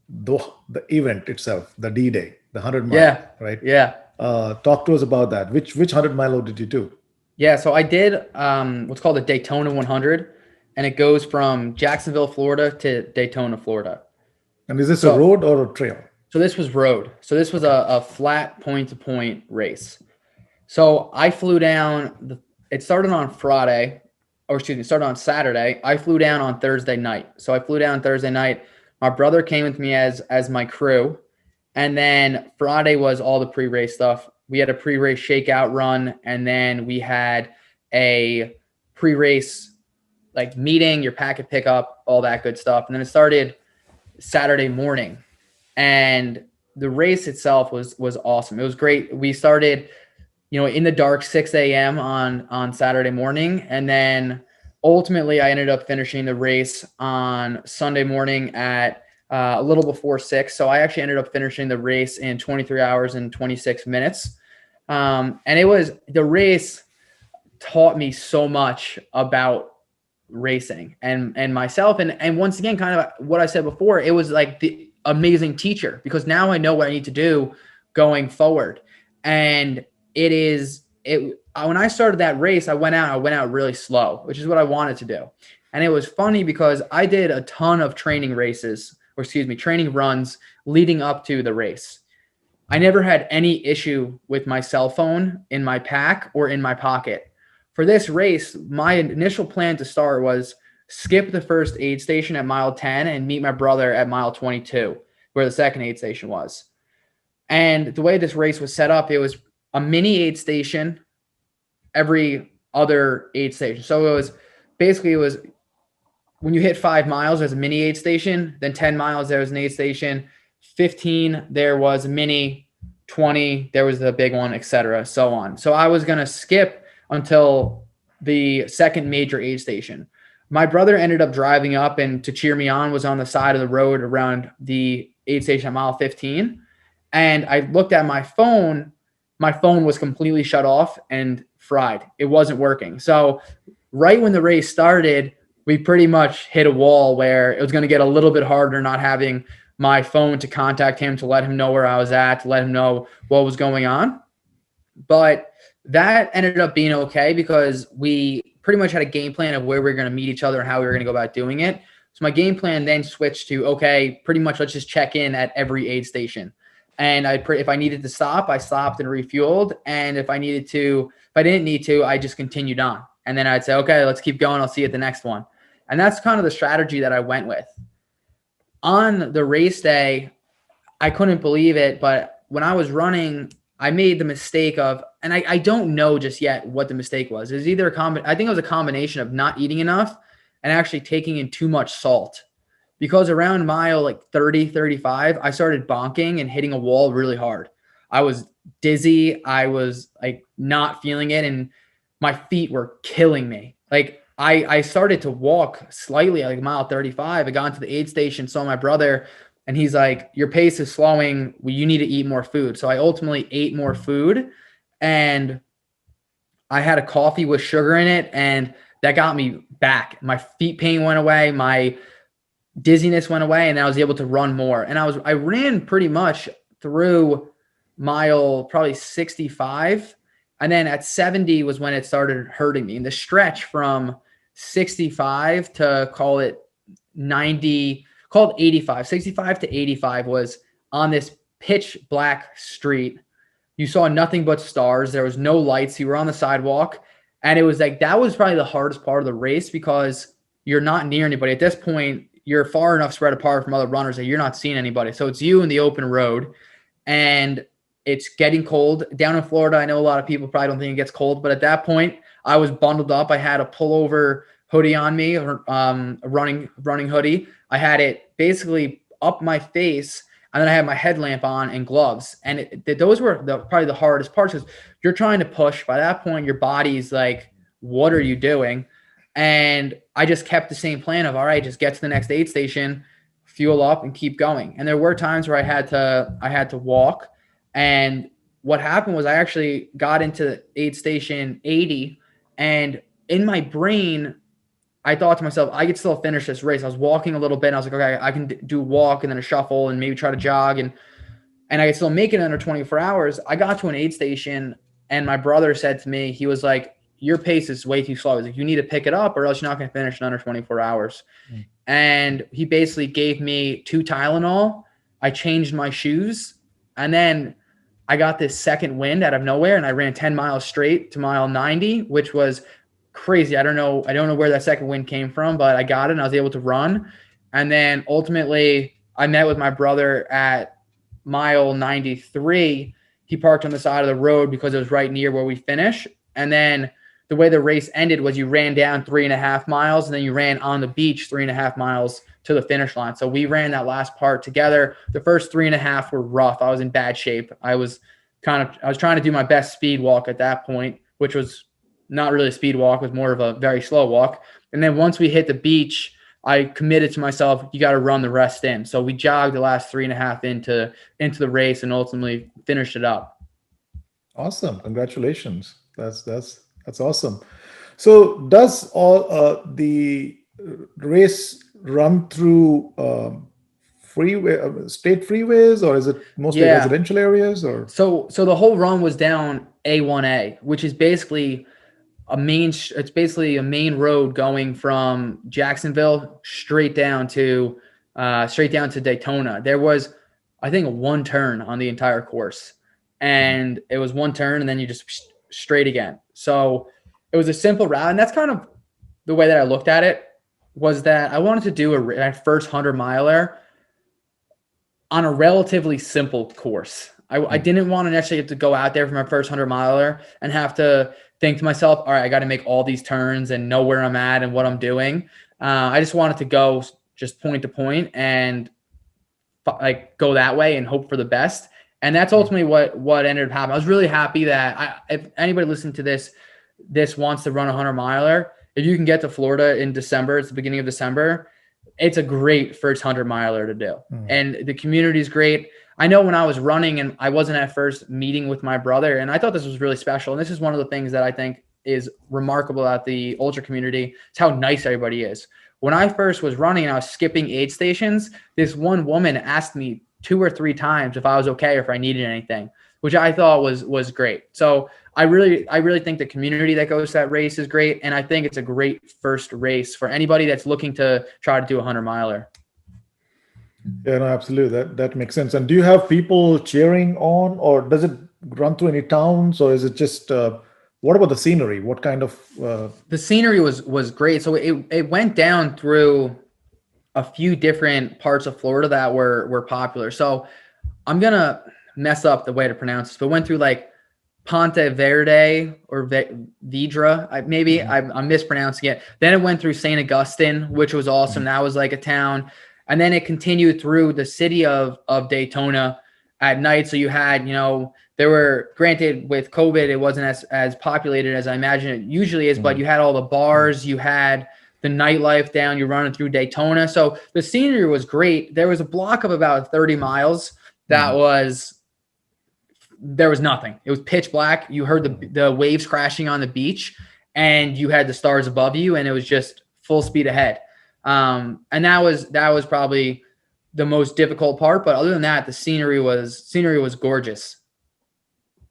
the event itself, the D-Day, the 100 mile, right? Yeah. Talk to us about that. Which 100 mile did you do? Yeah, so I did what's called the Daytona 100. And it goes from Jacksonville, Florida to Daytona, Florida. And is this a road or a trail? So this was road. So this was a flat point-to-point race. So I flew down. It started on Friday, or excuse me, it started on Saturday. I flew down on Thursday night. So I flew down Thursday night. My brother came with me as my crew. And then Friday was all the pre-race stuff. We had a pre-race shakeout run. And then we had a pre-race meeting, your packet pickup, all that good stuff. And then it started Saturday morning, and the race itself was awesome. It was great. We started, in the dark, 6 a.m. on Saturday morning. And then ultimately I ended up finishing the race on Sunday morning at a little before 6. So I actually ended up finishing the race in 23 hours and 26 minutes. And the race taught me so much about racing and myself. And once again, kind of what I said before, it was like the amazing teacher, because now I know what I need to do going forward. And when I started that race, I went out really slow, which is what I wanted to do. And it was funny because I did a ton of training runs leading up to the race. I never had any issue with my cell phone in my pack or in my pocket. For this race, my initial plan to start was skip the first aid station at mile 10 and meet my brother at mile 22, where the second aid station was. And the way this race was set up, it was a mini aid station every other aid station. So it was when you hit 5 miles, there's a mini aid station, then 10 miles, there was an aid station, 15, there was a mini, 20, there was the big one, etc., so on. So I was going to skip until the second major aid station. My brother ended up driving up and to cheer me on was on the side of the road around the aid station at mile 15. And I looked at my phone. My phone was completely shut off and fried. It wasn't working. So right when the race started, we pretty much hit a wall where it was going to get a little bit harder not having my phone to contact him, to let him know where I was at, to let him know what was going on. But that ended up being okay because we pretty much had a game plan of where we were going to meet each other and how we were going to go about doing it. So my game plan then switched to, okay, pretty much let's just check in at every aid station. And if I needed to stop, I stopped and refueled. And if I didn't need to, I just continued on. And then I'd say, okay, let's keep going. I'll see you at the next one. And that's kind of the strategy that I went with. On the race day, I couldn't believe it, but when I was running, I made the mistake of, and I don't know just yet what the mistake was. It was either I think it was a combination of not eating enough and actually taking in too much salt. Because around mile 30, 35, I started bonking and hitting a wall really hard. I was dizzy. I was not feeling it, and my feet were killing me. I started to walk slightly mile 35. I got into the aid station, saw my brother, and he's like, your pace is slowing. Well, you need to eat more food. So I ultimately ate more food, and I had a coffee with sugar in it, and that got me back. My feet pain went away. My dizziness went away, and I was able to run more. And I ran pretty much through mile probably 65. And then at 70 was when it started hurting me. And the stretch from 65 to call it 90, called 85, 65 to 85 was on this pitch black street. You saw nothing but stars. There was no lights. You were on the sidewalk. And it was like, that was probably the hardest part of the race because you're not near anybody. At this point, you're far enough spread apart from other runners that you're not seeing anybody. So it's you in the open road, and it's getting cold. Down in Florida, I know a lot of people probably don't think it gets cold, but at that point, I was bundled up. I had a pullover hoodie on me, a running hoodie. I had it basically up my face, and then I had my headlamp on and gloves. And those were probably the hardest parts because you're trying to push. By that point, your body's like, what are you doing? And I just kept the same plan of, all right, just get to the next aid station, fuel up, and keep going. And there were times where I had to walk. And what happened was I actually got into aid station 80, and in my brain, I thought to myself, I could still finish this race. I was walking a little bit, and I was like, okay, I can do a walk and then a shuffle and maybe try to jog, and I could still make it under 24 hours. I got to an aid station, and my brother said to me, he was like, your pace is way too slow. He's like, you need to pick it up or else you're not going to finish in under 24 hours. Mm. And he basically gave me 2 Tylenol. I changed my shoes, and then I got this second wind out of nowhere, and I ran 10 miles straight to mile 90, which was crazy. I don't know where that second wind came from, but I got it and I was able to run. And then ultimately I met with my brother at mile 93. He parked on the side of the road because it was right near where we finished. And then the way the race ended was you ran down 3.5 miles, and then you ran on the beach 3.5 miles to the finish line. So we ran that last part together. The first 3.5 were rough. I was in bad shape. I was trying to do my best speed walk at that point, which was not really a speed walk, it was more of a very slow walk. And then once we hit the beach, I committed to myself, you got to run the rest in. So we jogged the last 3.5 into the race and ultimately finished it up. Awesome. Congratulations. That's awesome. So does all the race run through state freeways, or is it mostly residential areas? Or so the whole run was down A1A, which is basically a main road going from Jacksonville straight down to Daytona. There was, I think, 1 turn on the entire course, and it was 1 turn and then you just straight again. So it was a simple route, and that's kind of the way that I looked at it, was that I wanted to do a first 100-miler on a relatively simple course. I didn't want to necessarily have to go out there for my first 100-miler and have to think to myself, all right, I got to make all these turns and know where I'm at and what I'm doing. I just wanted to go just point to point and like go that way and hope for the best. And that's ultimately what ended up happening. I was really happy that if anybody listening to this wants to run a 100-miler, if you can get to Florida in December, it's the beginning of December, it's a great first 100-miler to do. And the community is great. I know when I was running and I wasn't at first meeting with my brother, and I thought this was really special. And this is one of the things that I think is remarkable about the ultra community. It's how nice everybody is. When I first was running and I was skipping aid stations, this one woman asked me 2 or 3 times if I was okay or if I needed anything, which I thought was great. So I really think the community that goes to that race is great. And I think it's a great first race for anybody that's looking to try to do a 100-miler. Yeah, no, absolutely. That makes sense. And do you have people cheering on, or does it run through any towns, or is it just, what about the scenery? What kind of? The scenery was great. So it went down through a few different parts of Florida that were popular. So I'm going to mess up the way to pronounce this, but went through like Ponte Verde or Vedra. I'm mispronouncing it. Then it went through St. Augustine, which was awesome. That was like a town. And then it continued through the city of Daytona at night. So you had, there were, granted with COVID, it wasn't as populated as I imagine it usually is, but you had all the bars, you had the nightlife down, you're running through Daytona. So the scenery was great. There was a block of about 30 miles that there was nothing. It was pitch black. You heard the waves crashing on the beach, and you had the stars above you, and it was just full speed ahead. And that was probably the most difficult part. But other than that, the scenery was gorgeous.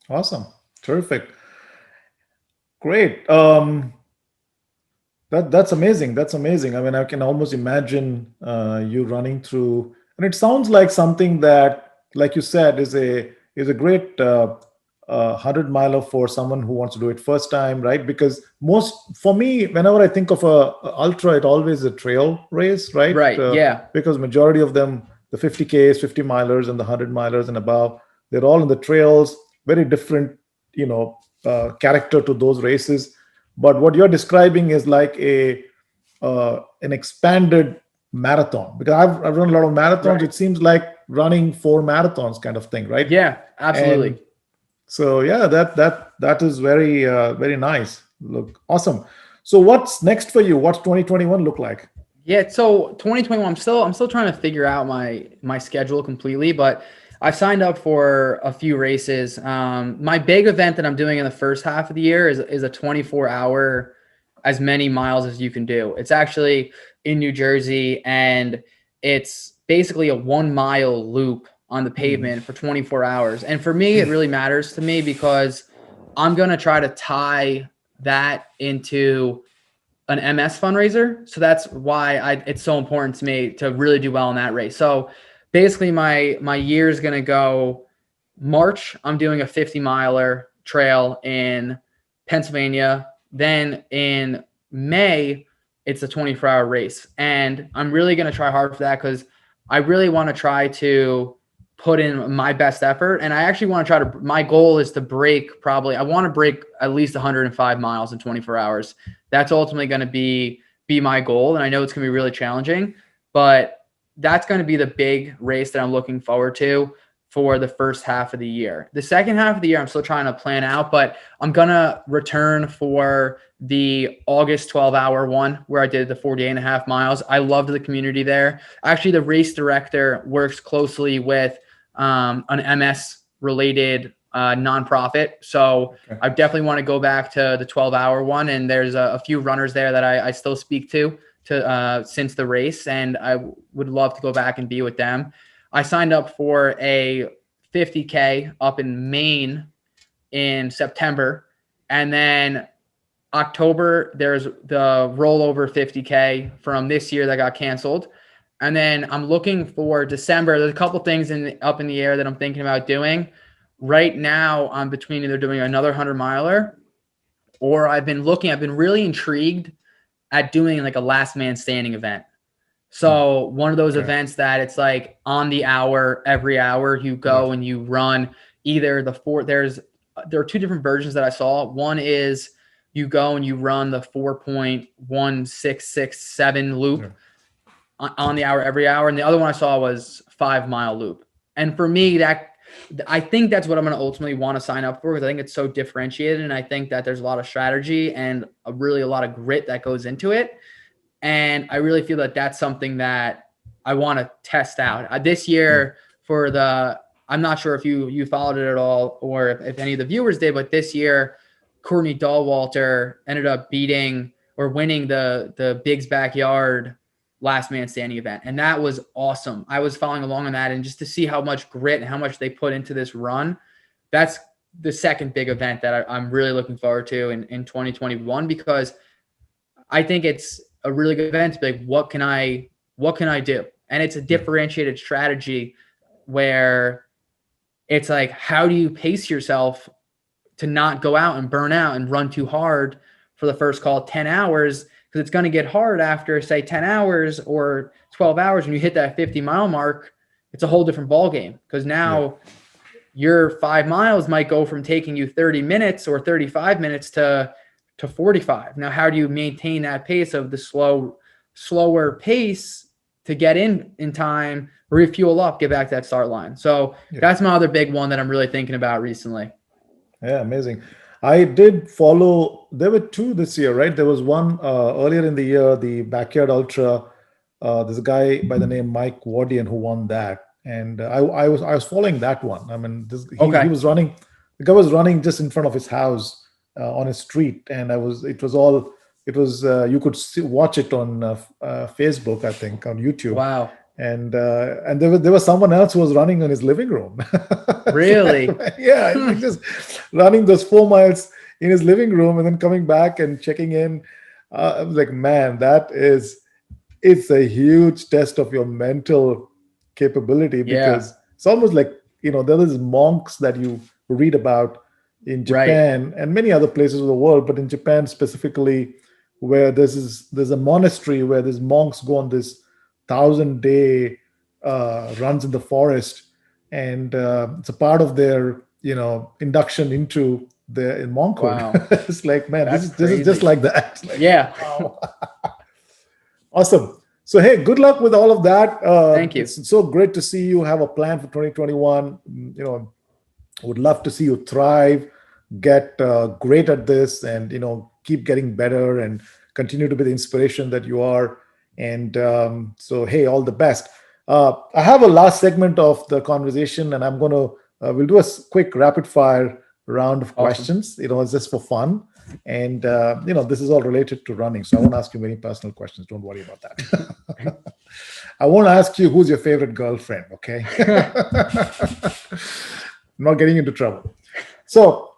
Awesome. Terrific. Great. That's amazing. That's amazing. I mean, I can almost imagine you running through, and it sounds like something that, like you said, is a great 100 miler for someone who wants to do it first time, right? Because for me, whenever I think of a ultra, it always a trail race, right? Right. Yeah. Because majority of them, the 50Ks, 50 milers, and the 100 milers and above, they're all in the trails. Very different, character to those races. But what you're describing is like an expanded marathon, because I've run a lot of marathons. Right. It seems like running 4 marathons kind of thing, right? Yeah, absolutely. And so yeah, that is very very nice. Look, awesome. So what's next for you? What's 2021 look like? Yeah, so 2021, I'm still trying to figure out my schedule completely, but I signed up for a few races. My big event that I'm doing in the first half of the year is a 24-hour, as many miles as you can do. It's actually in New Jersey, and it's basically a 1-mile loop on the pavement for 24 hours. And for me, it really matters to me because I'm going to try to tie that into an MS fundraiser. So that's why it's so important to me to really do well in that race. So basically my year is going to go March. I'm doing a 50-miler trail in Pennsylvania. Then in May, it's a 24-hour race. And I'm really going to try hard for that because I really want to try to put in my best effort. And I actually want to my goal is to I want to break at least 105 miles in 24 hours. That's ultimately going to be my goal. And I know it's going to be really challenging, but that's going to be the big race that I'm looking forward to for the first half of the year. The second half of the year, I'm still trying to plan out, but I'm going to return for the August 12-hour one where I did the 48.5 miles. I loved the community there. Actually, the race director works closely with an MS-related nonprofit. So okay. I definitely want to go back to the 12-hour one. And there's a few runners there that I still speak to since the race. And I would love to go back and be with them. I signed up for a 50K up in Maine in September. And then October, there's the rollover 50K from this year that got canceled. And then I'm looking for December. There's a couple things up in the air that I'm thinking about doing. Right now, I'm between either doing another 100-miler or I've been really intrigued at doing like a last man standing event. So one of those events that it's like on the hour, every hour you go and you run either there are two different versions that I saw. One is you go and you run the 4.1667 loop on the hour, every hour. And the other one I saw was 5-mile loop. And for me, I think that's what I'm going to ultimately want to sign up for because I think it's so differentiated. And I think that there's a lot of strategy and a lot of grit that goes into it. And I really feel that that's something that I want to test out this year I'm not sure if you followed it at all or if any of the viewers did, but this year, Courtney Dahlwalter ended up winning the Big's Backyard last man standing event. And that was awesome. I was following along on that. And just to see how much grit and how much they put into this run, that's the second big event that I'm really looking forward to in 2021, because I think it's a really good event to be like, what can I do? And it's a differentiated strategy where it's like, how do you pace yourself to not go out and burn out and run too hard for the first 10 hours? Because it's going to get hard after, say, 10 hours or 12 hours. When you hit that 50-mile mark, it's a whole different ballgame, because now your 5 miles might go from taking you 30 minutes or 35 minutes to 45. Now, how do you maintain that pace of the slower pace to get in time, refuel up, get back to that start line? So that's my other big one that I'm really thinking about recently. Yeah, amazing. I did follow. There were two this year, right? There was one earlier in the year, the Backyard Ultra. There's a guy by the name Mike Wardian who won that, and I was following that one. I mean, he was running. The guy was running just in front of his house on his street, and you could watch it on Facebook, I think, on YouTube. Wow. And there was someone else who was running in his living room. Really? Yeah, just running those 4 miles in his living room and then coming back and checking in. I was like, man, it's a huge test of your mental capability, Yeah. because it's almost like, there is monks that you read about in Japan and many other places of the world, but in Japan specifically, where there's a monastery where these monks go on this 1,000-day runs in the forest, and it's a part of their induction into the monkhood. Wow. It's like, man, this is crazy. just like that. Like, Yeah. wow. Awesome. So hey, good luck with all of that. Thank you. It's so great to see you have a plan for 2021. Would love to see you thrive, get great at this, and keep getting better and continue to be the inspiration that you are. And so hey, all the best. I have a last segment of the conversation, and I'm going to we'll do a quick rapid fire round of questions. It's just for fun, and this is all related to running, so I won't ask you many personal questions. Don't worry about that. I won't ask you who's your favorite girlfriend. Okay. I'm not getting into trouble. So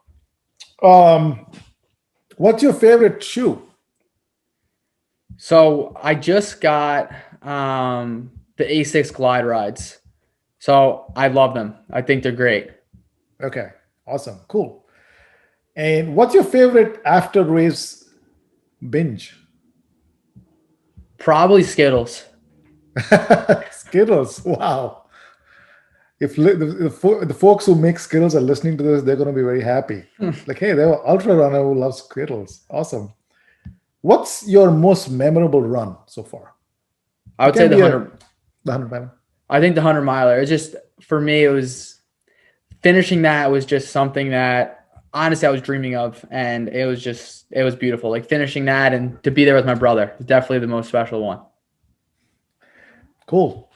what's your favorite shoe? So I just got the A6 Glide Rides. So I love them. I think they're great. Okay. Awesome. Cool. And what's your favorite after race binge? Probably Skittles. Skittles. Wow. If the folks who make Skittles are listening to this, they're going to be very happy. Like, hey, they're an ultra runner who loves Skittles. Awesome. What's your most memorable run so far? I would say the 100. The 100 miler. I think the 100 miler. It just, for me, it was finishing that was just something that honestly I was dreaming of, and it was beautiful. Like finishing that and to be there with my brother, definitely the most special one. Cool.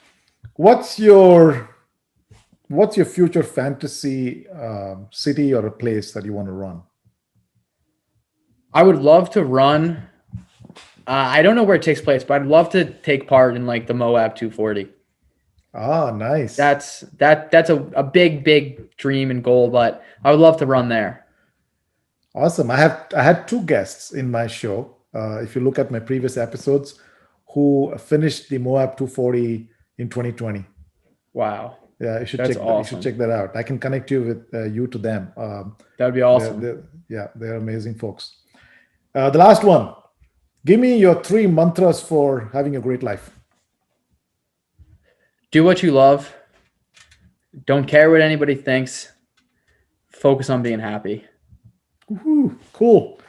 What's your future fantasy city or a place that you want to run? I would love to run. I don't know where it takes place, but I'd love to take part in like the MOAB 240. Ah, nice. That's a big dream and goal, but I would love to run there. Awesome. I had two guests in my show. If you look at my previous episodes, who finished the MOAB 240 in 2020. Wow. Yeah, you should That's check. awesome. You should check that out. I can connect you with you to them. That'd be awesome. They're amazing folks. The last one. Give me your 3 mantras for having a great life. Do what you love. Don't care what anybody thinks. Focus on being happy. Woo-hoo, cool.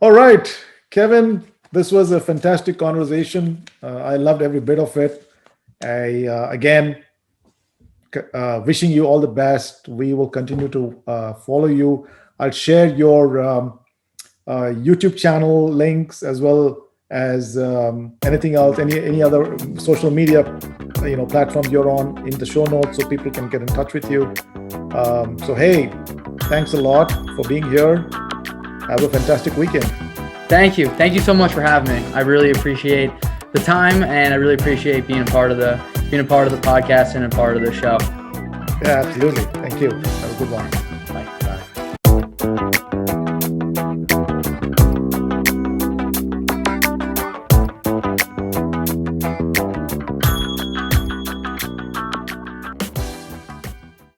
All right, Kevin, this was a fantastic conversation. I loved every bit of it. Again, wishing you all the best. We will continue to follow you. I'll share your YouTube channel links as well as anything else, any other social media platforms you're on in the show notes, so people can get in touch with you. So hey, thanks a lot for being here. Have a fantastic weekend. Thank you so much for having me. I really appreciate the time, and I really appreciate being a part of the podcast and a part of the show. Yeah, absolutely. Thank you. Have a good one.